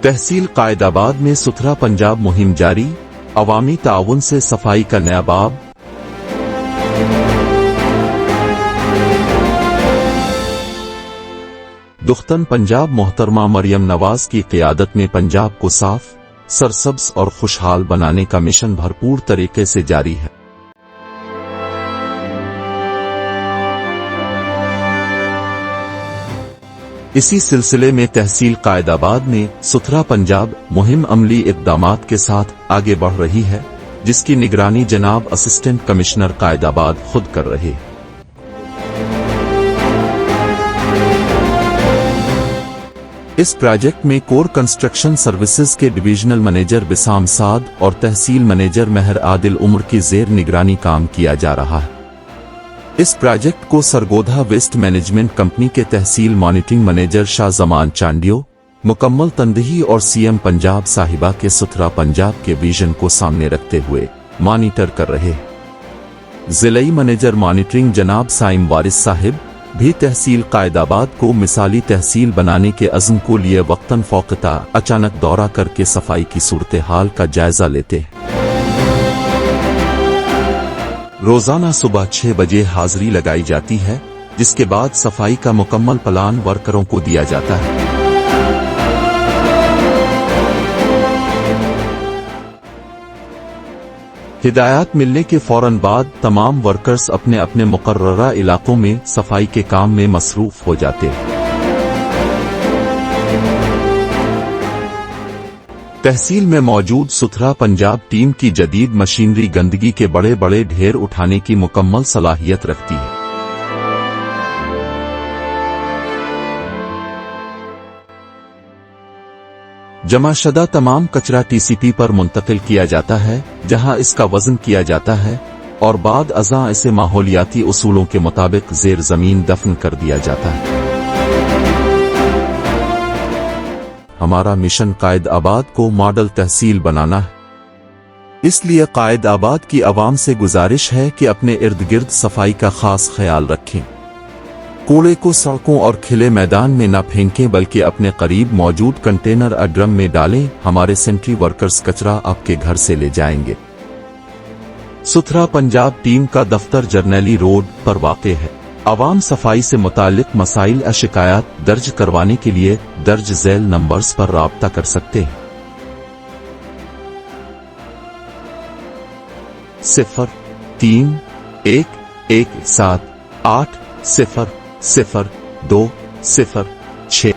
تحصیل قائد آباد میں ستھرا پنجاب مہم جاری، عوامی تعاون سے صفائی کا نیا باب۔ دختن پنجاب محترمہ مریم نواز کی قیادت میں پنجاب کو صاف، سرسبز اور خوشحال بنانے کا مشن بھرپور طریقے سے جاری ہے۔ اسی سلسلے میں تحصیل قائد آباد میں ستھرا پنجاب مہم عملی اقدامات کے ساتھ آگے بڑھ رہی ہے، جس کی نگرانی جناب اسسٹنٹ کمشنر قائد آباد خود کر رہے ہیں۔ اس پروجیکٹ میں کور کنسٹرکشن سروسز کے ڈویژنل منیجر بسام سعد اور تحصیل منیجر مہر عادل عمر کی زیر نگرانی کام کیا جا رہا ہے۔ اس پروجیکٹ کو سرگودھا ویسٹ مینجمنٹ کمپنی کے تحصیل مانیٹرنگ منیجر شاہ زمان چانڈیو مکمل تندہی اور سی ایم پنجاب صاحبہ کے ستھرا پنجاب کے ویژن کو سامنے رکھتے ہوئے مانیٹر کر رہے ہیں۔ ضلعی منیجر مانیٹرنگ جناب سائم وارث صاحب بھی تحصیل قائد آباد کو مثالی تحصیل بنانے کے عزم کو لیے وقتاً فوقتاً اچانک دورہ کر کے صفائی کی صورتحال کا جائزہ لیتے ہیں۔ روزانہ صبح 6 بجے حاضری لگائی جاتی ہے، جس کے بعد صفائی کا مکمل پلان ورکروں کو دیا جاتا ہے۔ ہدایات ملنے کے فوراً بعد تمام ورکرز اپنے اپنے مقررہ علاقوں میں صفائی کے کام میں مصروف ہو جاتے ہیں۔ تحصیل میں موجود ستھرا پنجاب ٹیم کی جدید مشینری گندگی کے بڑے بڑے ڈھیر اٹھانے کی مکمل صلاحیت رکھتی ہے۔ جمع شدہ تمام کچرا ٹی سی پی پر منتقل کیا جاتا ہے، جہاں اس کا وزن کیا جاتا ہے اور بعد ازاں اسے ماحولیاتی اصولوں کے مطابق زیر زمین دفن کر دیا جاتا ہے۔ ہمارا مشن قائد آباد کو ماڈل تحصیل بنانا ہے، اس لیے قائد آباد کی عوام سے گزارش ہے کہ اپنے ارد گرد صفائی کا خاص خیال رکھیں۔ کوڑے کو سڑکوں اور کھلے میدان میں نہ پھینکیں بلکہ اپنے قریب موجود کنٹینر اور ڈرم میں ڈالیں۔ ہمارے سینٹری ورکرز کچرا آپ کے گھر سے لے جائیں گے۔ ستھرا پنجاب ٹیم کا دفتر جرنیلی روڈ پر واقع ہے۔ عوام صفائی سے متعلق مسائل یا شکایات درج کروانے کے لیے درج ذیل نمبرز پر رابطہ کر سکتے ہیں۔ 03-117-800-206